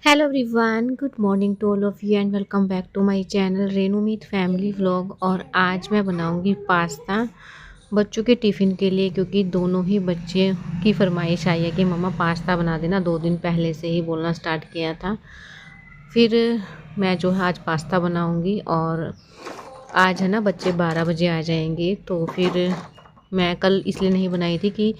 Hello everyone, good morning to all of you and welcome back to my channel Renu Meet family vlog. और आज मैं बनाऊंगी pasta बच्चों के टिफ़िन के लिए, क्योंकि दोनों ही बच्चे की फरमाइश आई है कि मम्मा पास्ता बना देना। 2 दिन पहले से ही बोलना स्टार्ट किया था। फिर मैं जो है आज पास्ता बनाऊंगी। और आज है ना, बच्चे 12 बजे आ जाएंगे, तो फिर मैं कल इसलिए नहीं बनाई थी कि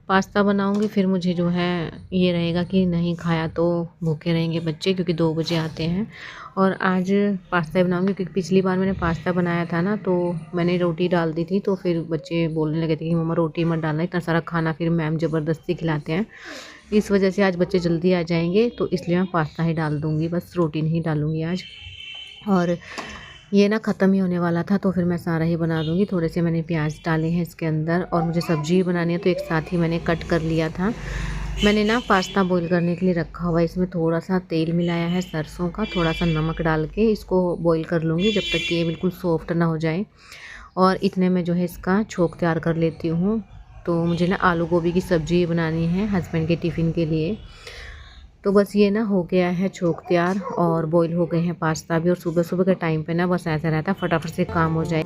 पास्ता बनाऊंगी, फिर मुझे जो है ये रहेगा कि नहीं खाया तो भूखे रहेंगे बच्चे, क्योंकि 2 बजे आते हैं। और आज पास्ता ही बनाऊंगी, क्योंकि पिछली बार मैंने पास्ता बनाया था ना, तो मैंने रोटी डाल दी थी, तो फिर बच्चे बोलने लगे थे कि मम्मा रोटी मत डालना, इतना सारा खाना फिर मैम ज़बरदस्ती खिलाते हैं। इस वजह से आज बच्चे जल्दी आ जाएंगे, तो इसलिए मैं पास्ता ही डाल दूँगी, बस रोटी नहीं डालूँगी आज। और ये ना ख़त्म ही होने वाला था, तो फिर मैं सारा ही बना दूँगी। थोड़े से मैंने प्याज डाले हैं इसके अंदर, और मुझे सब्ज़ी भी बनानी है, तो एक साथ ही मैंने कट कर लिया था। मैंने ना पास्ता बॉईल करने के लिए रखा हुआ है, इसमें थोड़ा सा तेल मिलाया है सरसों का, थोड़ा सा नमक डाल के इसको बॉईल कर लूँगी जब तक कि ये बिल्कुल सॉफ्ट ना हो जाए। और इतने में जो है इसका छोंक तैयार कर लेती हूँ। तो मुझे ना आलू गोभी की सब्ज़ी बनानी है हस्बैंड के टिफ़िन के लिए। तो बस ये ना हो गया है छोंक तैयार, और बॉईल हो गए हैं पास्ता भी। और सुबह सुबह के टाइम पे ना बस ऐसा रहता है फटाफट से काम हो जाए।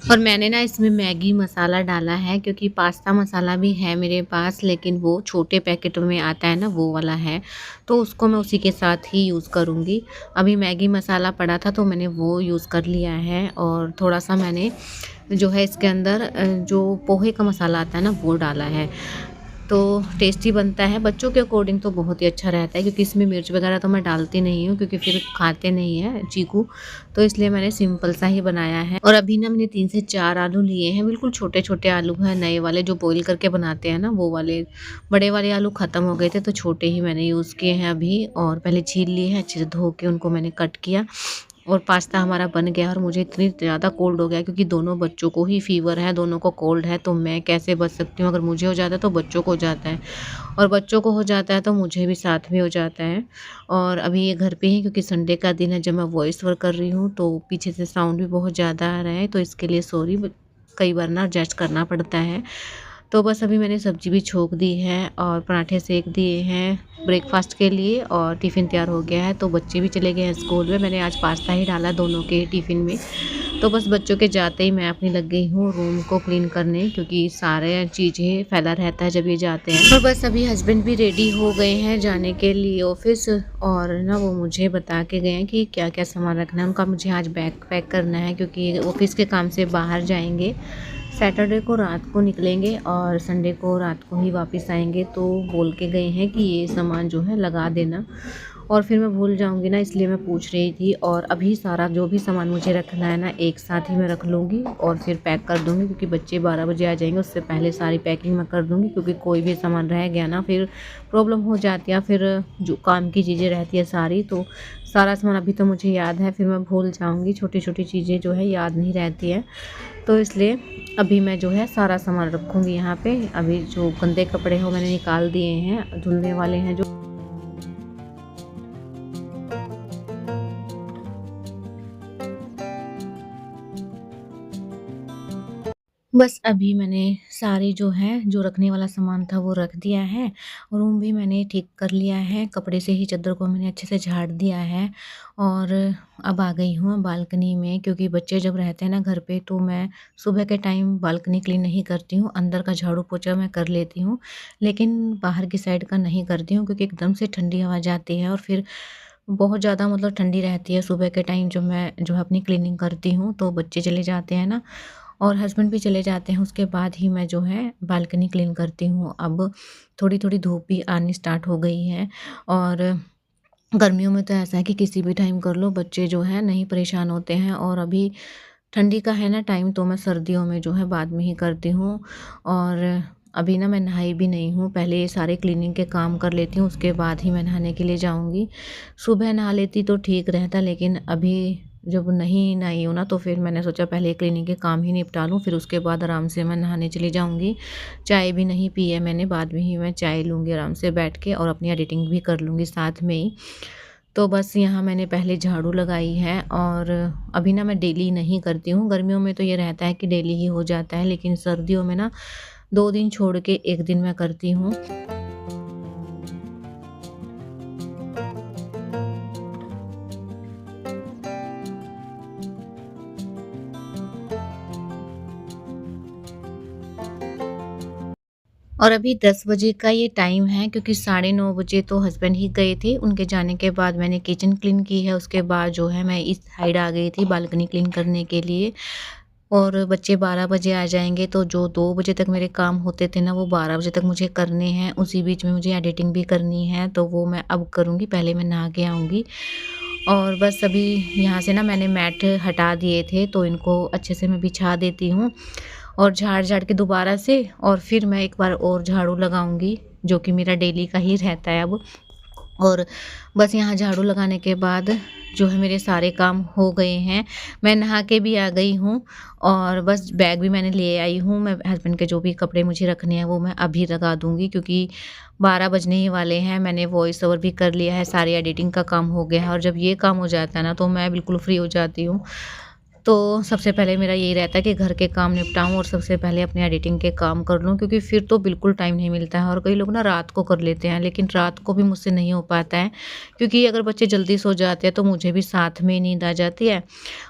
और मैंने ना इसमें मैगी मसाला डाला है, क्योंकि पास्ता मसाला भी है मेरे पास, लेकिन वो छोटे पैकेट में आता है ना, वो वाला है, तो उसको मैं उसी के साथ ही यूज़ करूँगी। अभी मैगी मसाला पड़ा था, तो मैंने वो यूज़ कर लिया है। और थोड़ा सा मैंने जो है इसके अंदर जो पोहे का मसाला आता है ना, वो डाला है, तो टेस्टी बनता है। बच्चों के अकॉर्डिंग तो बहुत ही अच्छा रहता है, क्योंकि इसमें मिर्च वगैरह तो मैं डालती नहीं हूँ, क्योंकि फिर खाते नहीं हैं चीकू, तो इसलिए मैंने सिंपल सा ही बनाया है। और अभी ना मैंने 3 से 4 आलू लिए हैं, बिल्कुल छोटे छोटे आलू हैं, नए वाले जो बॉईल करके बनाते हैं ना, वो वाले। बड़े वाले आलू ख़त्म हो गए थे, तो छोटे ही मैंने यूज़ किए हैं अभी। और पहले छील लिए हैं, अच्छे से धो के उनको मैंने कट किया। और पास्ता हमारा बन गया। और मुझे इतनी ज़्यादा कोल्ड हो गया, क्योंकि दोनों बच्चों को ही फ़ीवर है, दोनों को कोल्ड है, तो मैं कैसे बच सकती हूँ। अगर मुझे हो जाता है तो बच्चों को हो जाता है, और बच्चों को हो जाता है तो मुझे भी साथ में हो जाता है। और अभी ये घर पे ही, क्योंकि संडे का दिन है जब मैं वॉइस ओवर कर रही हूँ, तो पीछे से साउंड भी बहुत ज़्यादा आ रहा है, तो इसके लिए सॉरी। कई बार ना एडजस्ट करना पड़ता है। तो बस अभी मैंने सब्जी भी छोंक दी है, और पराठे सेक दिए हैं ब्रेकफास्ट के लिए, और टिफ़िन तैयार हो गया है। तो बच्चे भी चले गए हैं स्कूल में। मैंने आज पास्ता ही डाला दोनों के टिफ़िन में। तो बस बच्चों के जाते ही मैं अपनी लग गई हूँ रूम को क्लीन करने, क्योंकि सारे चीज़ें फैला रहता है जब ये जाते हैं। और बस अभी हस्बैंड भी रेडी हो गए हैं जाने के लिए ऑफिस। और ना वो मुझे बता के गए हैं कि क्या क्या सामान रखना है उनका। मुझे आज बैग पैक करना है, क्योंकि ऑफिस के काम से बाहर जाएंगे। सैटरडे को रात को निकलेंगे, और संडे को रात को ही वापस आएंगे। तो बोल के गए हैं कि ये सामान जो है लगा देना, और फिर मैं भूल जाऊंगी ना, इसलिए मैं पूछ रही थी। और अभी सारा जो भी सामान मुझे रखना है ना, एक साथ ही मैं रख लूँगी, और फिर पैक कर दूँगी, क्योंकि बच्चे 12 बजे आ जाएंगे, उससे पहले सारी पैकिंग मैं कर दूँगी। क्योंकि कोई भी सामान रह गया ना, फिर प्रॉब्लम हो जाती है। फिर जो काम की चीज़ें रहती है सारी, तो सारा सामान अभी तो मुझे याद है, फिर मैं भूल जाऊँगी। छोटी छोटी चीज़ें जो है याद नहीं रहती है, तो इसलिए अभी मैं जो है सारा सामान रखूँगी यहाँ पे। अभी जो गंदे कपड़े हैं वो मैंने निकाल दिए हैं, धुलने वाले हैं जो। बस अभी मैंने सारी जो है, जो रखने वाला सामान था वो रख दिया है। रूम भी मैंने ठीक कर लिया है, कपड़े से ही चादर को मैंने अच्छे से झाड़ दिया है। और अब आ गई हूँ बालकनी में, क्योंकि बच्चे जब रहते हैं ना घर पे, तो मैं सुबह के टाइम बालकनी क्लीन नहीं करती हूँ। अंदर का झाड़ू पोछा मैं कर लेती हूँ, लेकिन बाहर की साइड का नहीं करती हूँ, क्योंकि एकदम से ठंडी हवा जाती है, और फिर बहुत ज़्यादा मतलब ठंडी रहती है सुबह के टाइम जब मैं जो है अपनी क्लीनिंग करती हूँ। तो बच्चे चले जाते हैं ना, और हस्बैंड भी चले जाते हैं, उसके बाद ही मैं जो है बालकनी क्लीन करती हूँ। अब थोड़ी थोड़ी धूप भी आनी स्टार्ट हो गई है। और गर्मियों में तो ऐसा है कि किसी भी टाइम कर लो, बच्चे जो है नहीं परेशान होते हैं। और अभी ठंडी का है ना टाइम, तो मैं सर्दियों में जो है बाद में ही करती हूँ। और अभी ना मैं नहाई भी नहीं हूँ, पहले ये सारे क्लीनिंग के काम कर लेती हूँ, उसके बाद ही मैं नहाने के लिए जाऊँगी। सुबह नहा लेती तो ठीक रहता, लेकिन अभी जब नहीं नहाई हूँ ना, तो फिर मैंने सोचा पहले क्लीनिंग के काम ही निपटा लूँ, फिर उसके बाद आराम से मैं नहाने चली जाऊँगी। चाय भी नहीं पी है मैंने, बाद में ही मैं चाय लूँगी आराम से बैठ के और अपनी एडिटिंग भी कर लूँगी साथ में ही। तो बस यहाँ मैंने पहले झाड़ू लगाई है और अभी ना मैं डेली नहीं करती हूँ। गर्मियों में तो ये रहता है कि डेली ही हो जाता है, लेकिन सर्दियों में ना 2 दिन छोड़ के 1 दिन मैं करती हूँ। और अभी 10 बजे का ये टाइम है, क्योंकि साढ़े 9 बजे तो हस्बैंड ही गए थे। उनके जाने के बाद मैंने किचन क्लीन की है, उसके बाद जो है मैं इस साइड आ गई थी बालकनी क्लीन करने के लिए। और बच्चे 12 बजे आ जाएँगे, तो जो 2 बजे तक मेरे काम होते थे ना, वो 12 बजे तक मुझे करने हैं। उसी बीच में मुझे एडिटिंग भी करनी है, तो वो मैं अब करूँगी, पहले मैं नहा के आऊँगी। और बस अभी यहाँ से ना मैंने मैट हटा दिए थे, तो इनको अच्छे से मैं बिछा देती हूँ और झाड़-झाड़ के दोबारा से, और फिर मैं एक बार और झाड़ू लगाऊँगी, जो कि मेरा डेली का ही रहता है अब। और बस यहाँ झाड़ू लगाने के बाद जो है मेरे सारे काम हो गए हैं। मैं नहा के भी आ गई हूँ और बस बैग भी मैंने ले आई हूँ। मैं हस्बैंड के जो भी कपड़े मुझे रखने हैं वो मैं अभी लगा दूँगी, क्योंकि 12 बजने ही वाले हैं। मैंने वॉइस ओवर भी कर लिया है, सारी एडिटिंग का काम हो गया है और जब ये काम हो जाता है ना, तो मैं बिल्कुल फ्री हो जाती हूँ। तो सबसे पहले मेरा यही रहता है कि घर के काम निपटाऊँ और सबसे पहले अपनी एडिटिंग के काम कर लूँ, क्योंकि फिर तो बिल्कुल टाइम नहीं मिलता है। और कई लोग ना रात को कर लेते हैं, लेकिन रात को भी मुझसे नहीं हो पाता है, क्योंकि अगर बच्चे जल्दी सो जाते हैं तो मुझे भी साथ में नींद आ जाती है,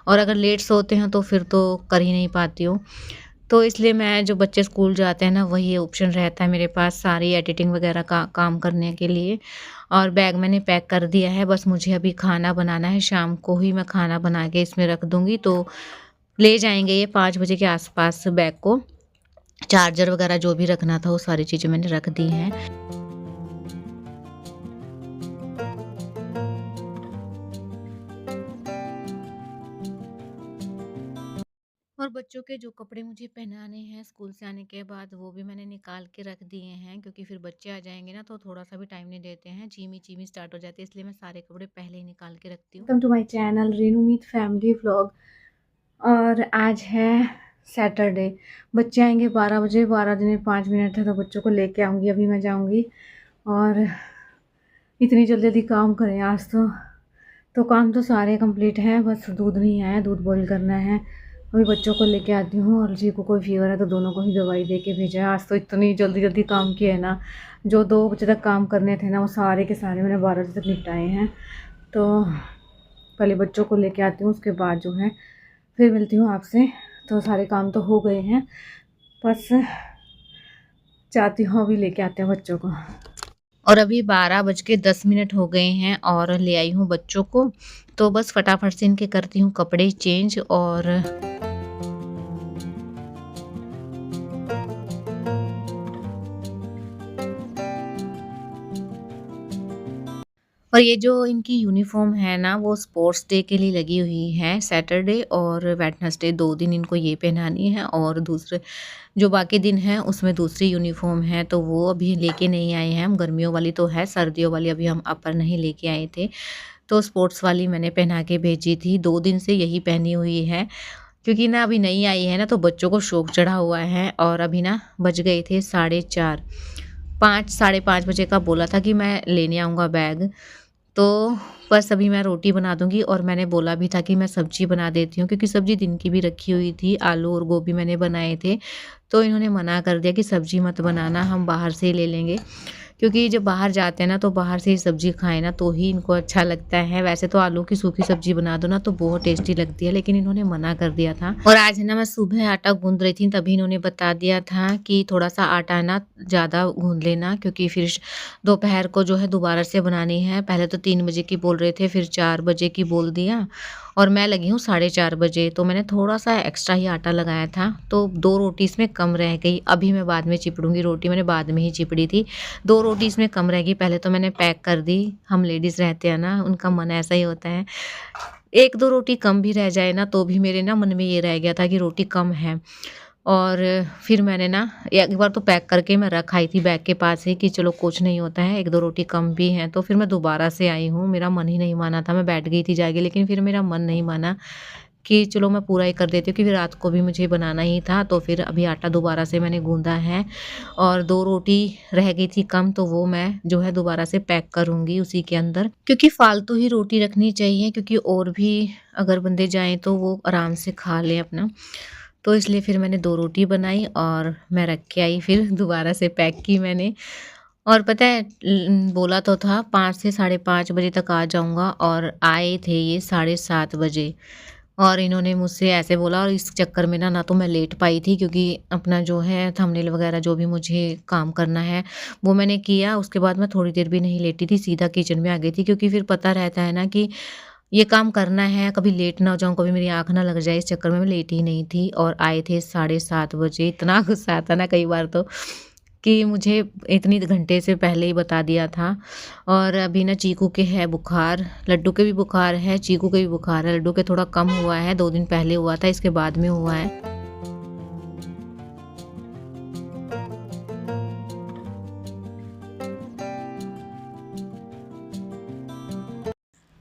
और अगर लेट सोते हैं तो फिर तो कर ही नहीं पाती हूँ। तो इसलिए मैं, जो बच्चे स्कूल जाते हैं ना, वही ऑप्शन रहता है मेरे पास सारी एडिटिंग वगैरह का काम करने के लिए। और बैग मैंने पैक कर दिया है, बस मुझे अभी खाना बनाना है। शाम को ही मैं खाना बना के इसमें रख दूँगी, तो ले जाएँगे ये 5 बजे के आस-पास बैग को। चार्जर वगैरह जो भी रखना था वो सारी चीज़ें मैंने रख दी हैं। और बच्चों के जो कपड़े मुझे पहनाने हैं स्कूल से आने के बाद, वो भी मैंने निकाल के रख दिए हैं, क्योंकि फिर बच्चे आ जाएँगे ना, तो थोड़ा-सा भी टाइम नहीं देते हैं, चीमी-चीमी स्टार्ट हो जाती है, इसलिए मैं सारे कपड़े पहले ही निकाल के रखती हूँ। Welcome to my channel Renu Meet family vlog. और आज है सैटरडे। बच्चे आएँगे 12 बजे, 12 बजने 5 मिनट है, तो बच्चों को लेके आऊँगी। अभी मैं जाऊँगी और इतनी जल्दी-जल्दी काम करें आज तो काम तो सारे कंप्लीट हैं, बस दूध नहीं आया, दूध बॉईल करना है। अभी बच्चों को लेके आती हूँ और जी को कोई फ़ीवर है, तो दोनों को ही दवाई दे के भेजा है। आज तो इतनी जल्दी-जल्दी काम किया है ना, जो 2 बजे तक काम करने थे ना, वो सारे के सारे मैंने 12 बजे तक निपटाए हैं। तो पहले बच्चों को लेके आती हूँ, उसके बाद जो है फिर मिलती हूँ आपसे। तो सारे काम तो हो गए हैं, बस जाती हूँ, अभी लेके आते हैं बच्चों को। और अभी 12 बज के 10 मिनट हो गए हैं और ले आई हूँ बच्चों को। तो बस फटाफट से इनके करती हूँ कपड़े चेंज। और ये जो इनकी यूनिफ़ॉर्म है ना, वो स्पोर्ट्स डे के लिए लगी हुई है। सैटरडे और वेडनेसडे 2 दिन इनको ये पहनानी है, और दूसरे जो बाकी दिन हैं उसमें दूसरी यूनिफ़ॉर्म है, तो वो अभी लेके नहीं आए हैं हम। गर्मियों वाली तो है, सर्दियों वाली अभी हम अपर नहीं लेके आए थे। तो स्पोर्ट्स वाली मैंने पहना के भेजी थी, 2 दिन से यही पहनी हुई है। क्योंकि ना अभी नई आई है ना, तो बच्चों को शौक चढ़ा हुआ है। और अभी ना बज गए थे 4:30, 5 साढ़े 5 बजे का बोला था कि मैं लेने आऊँगा बैग। तो बस अभी मैं रोटी बना दूँगी, और मैंने बोला भी था कि मैं सब्ज़ी बना देती हूँ, क्योंकि सब्ज़ी दिन की भी रखी हुई थी, आलू और गोभी मैंने बनाए थे। तो इन्होंने मना कर दिया कि सब्ज़ी मत बनाना, हम बाहर से ही ले लेंगे। क्योंकि जब बाहर जाते हैं ना, तो बाहर से ही सब्ज़ी खाएँ ना, तो ही इनको अच्छा लगता है। वैसे तो आलू की सूखी सब्ज़ी बना दो ना, तो बहुत टेस्टी लगती है, लेकिन इन्होंने मना कर दिया था। और आज है ना, मैं सुबह आटा गूँध रही थी, तभी इन्होंने बता दिया था कि थोड़ा-सा आटा ना ज़्यादा गूँध लेना, क्योंकि फिर दोपहर को जो है दोबारा से बनानी है। पहले तो 3 बजे की बोल रहे थे, फिर 4 बजे की बोल दिया, और मैं लगी हूँ 4:30 बजे, तो मैंने थोड़ा-सा एक्स्ट्रा ही आटा लगाया था, तो 2 रोटी इसमें कम रह गई। अभी मैं बाद में चिपड़ूँगी, रोटी मैंने बाद में ही चिपड़ी थी। 2 रोटी इसमें कम रह गई, पहले तो मैंने पैक कर दी। हम लेडीज़ रहते हैं ना, उनका मन ऐसा ही होता है। 1-2 रोटी कम भी रह जाए ना, तो भी मेरे ना मन में ये रह गया था कि रोटी कम है। और फिर मैंने ना एक बार तो पैक करके मैं रख आई थी बैग के पास ही कि चलो कुछ नहीं होता है, 1-2 रोटी कम भी हैं। तो फिर मैं दोबारा से आई हूँ, मेरा मन ही नहीं माना था, मैं बैठ गई थी जाके, लेकिन फिर मेरा मन नहीं माना कि चलो मैं पूरा ही कर देती हूँ, क्योंकि रात को भी मुझे बनाना ही था। तो फिर अभी आटा दोबारा से मैंने गूँधा है और 2 रोटी रह गई थी कम, तो वो मैं जो है दोबारा से पैक करूँगी उसी के अंदर, क्योंकि फालतू ही रोटी रखनी चाहिए, क्योंकि और भी अगर बंदे जाएँ तो वो आराम से खा लें अपना। तो इसलिए फिर मैंने 2 रोटी बनाई और मैं रख के आई, फिर दोबारा से पैक की मैंने। और पता है बोला तो था 5 से साढ़े 5 बजे तक आ जाऊँगा, और आए थे ये साढ़े 7 बजे। और इन्होंने मुझसे ऐसे बोला, और इस चक्कर में ना तो मैं लेट पाई थी, क्योंकि अपना जो है थंबनेल वगैरह जो भी मुझे काम करना है वो मैंने किया। उसके बाद मैं थोड़ी देर भी नहीं लेटी थी, सीधा किचन में आ गई थी, क्योंकि फिर पता रहता है ना कि ये काम करना है, कभी लेट ना हो जाऊँ, कभी मेरी आँख ना लग जाए, इस चक्कर में मैं लेटी ही नहीं थी। और आए थे साढ़े 7 बजे। इतना गुस्सा आता ना कई बार तो, कि मुझे इतनी घंटे से पहले ही बता दिया था। और अभी ना चीकू के है बुखार, लड्डू के भी बुखार है, चीकू के भी बुखार है। लड्डू के थोड़ा कम हुआ है, 2 दिन पहले हुआ था, इसके बाद में हुआ है।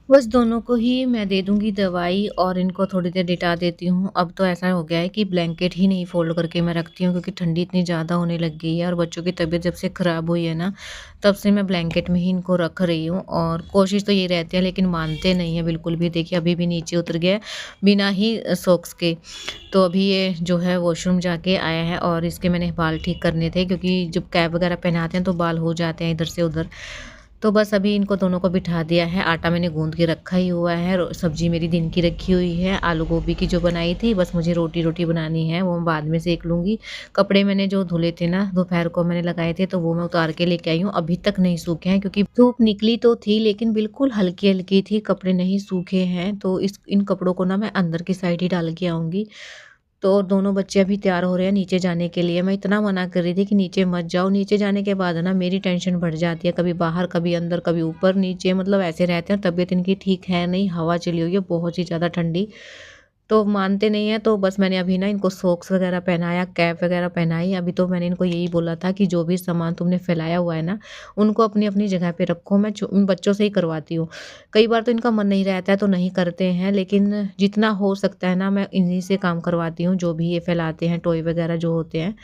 बस दोनों को ही मैं दे दूँगी दवाई और इनको थोड़ी देर लिटा देती हूँ। अब तो ऐसा हो गया है कि ब्लैंकेट ही नहीं फ़ोल्ड करके मैं रखती हूँ, क्योंकि ठंडी इतनी ज़्यादा होने लग गई है, और बच्चों की तबीयत जब से ख़राब हुई है ना, तब से मैं ब्लैंकेट में ही इनको रख रही हूँ। और कोशिश तो ये रहती है, लेकिन मानते नहीं हैं बिल्कुल भी। देखिए अभी भी नीचे उतर गया है बिना ही सॉक्स के। तो अभी ये जो है वॉशरूम जाके आया है, और इसके मैंने बाल ठीक करने थे, क्योंकि जब कैप वगैरह पहनाते हैं तो बाल हो जाते हैं इधर से उधर। तो बस अभी इनको दोनों को बिठा दिया है, आटा मैंने गूँध के रखा ही हुआ है, सब्ज़ी मेरी दिन की रखी हुई है, आलू गोभी की जो बनाई थी, बस मुझे रोटी बनानी है, वो मैं बाद में सेक लूँगी। कपड़े मैंने जो धुले थे ना, दोपहर को मैंने लगाए थे, तो वो मैं उतार के लेके आई हूँ, अभी तक नहीं सूखे हैं, क्योंकि धूप निकली तो थी, लेकिन बिल्कुल हल्की-हल्की थी, कपड़े नहीं सूखे हैं। तो इन कपड़ों को ना मैं अंदर की साइड ही डाल के आऊँगी। तो दोनों बच्चे अभी तैयार हो रहे हैं नीचे जाने के लिए। मैं इतना मना कर रही थी कि नीचे मत जाओ, नीचे जाने के बाद ना मेरी टेंशन बढ़ जाती है, कभी बाहर, कभी अंदर, कभी ऊपर नीचे, मतलब ऐसे रहते हैं। तबीयत इनकी ठीक है नहीं, हवा चली हुई है बहुत ही ज़्यादा ठंडी। तो मानते नहीं हैं, तो बस मैंने अभी ना इनको सॉक्स वगैरह पहनाया, कैप वगैरह पहनाई। अभी तो मैंने इनको यही बोला था कि जो भी सामान तुमने फैलाया हुआ है ना, उनको अपनी-अपनी जगह पे रखो। मैं उन बच्चों से ही करवाती हूँ। कई बार तो इनका मन नहीं रहता है तो नहीं करते हैं, लेकिन जितना हो सकता है ना मैं इन्हीं से काम करवाती हूँ, जो भी ये फैलाते हैं टॉय वगैरह जो होते हैं।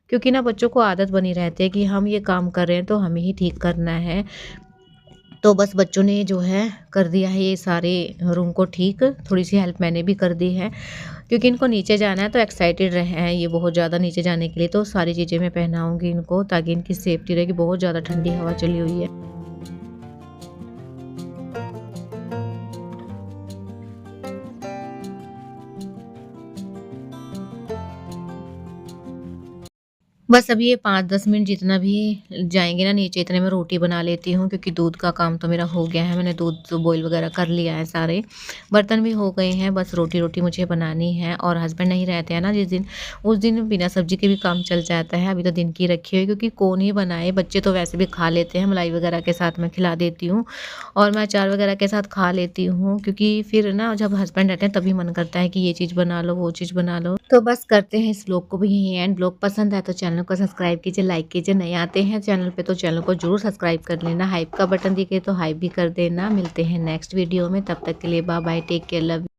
क्योंकि ना बच्चों को आदत बनी रहती है कि हम ये काम कर रहे हैं तो हमें ही ठीक करना है। तो बस बच्चों ने जो है कर दिया है ये सारे रूम को ठीक, थोड़ी-सी हेल्प मैंने भी कर दी है। क्योंकि इनको नीचे जाना है तो एक्साइटेड रहे हैं ये बहुत ज़्यादा नीचे जाने के लिए, तो सारी चीज़ें मैं पहनाऊँगी इनको, ताकि इनकी सेफ्टी रहेगी। बहुत ज़्यादा ठंडी हवा चली हुई है। बस अभी ये 5-10 मिनट जितना भी जाएँगे ना नीचे, इतने में रोटी बना लेती हूँ, क्योंकि दूध का काम तो मेरा हो गया है। मैंने दूध तो बॉयल वगैरह कर लिया है सारे, बर्तन भी हो गए हैं, बस रोटी मुझे बनानी है। और हस्बैंड नहीं रहते हैं ना जिस दिन, उस दिन बिना सब्ज़ी के भी काम चल जाता है। अभी तो दिन की रखी हुई है, क्योंकि कौन ही बनाए, बच्चे तो वैसे भी खा लेते हैं, मलाई वगैरह के साथ मैं खिला देती हूँ, और मैं अचार वगैरह के साथ खा लेती हूँ, क्योंकि फिर ना जब हस्बैंड रहते हैं तभी मन करता है कि ये चीज़ बना लो, वो चीज़ बना लो। तो बस करते हैं इस व्लॉग को भी यहीं एंड। व्लॉग पसंद है तो चैनल को सब्सक्राइब कीजिए, लाइक कीजिए। नए आते हैं चैनल पे तो चैनल को जरूर सब्सक्राइब कर लेना। हाइप का बटन दिखे तो हाइप भी कर देना। मिलते हैं नेक्स्ट वीडियो में, तब तक के लिए bye bye, take care, love.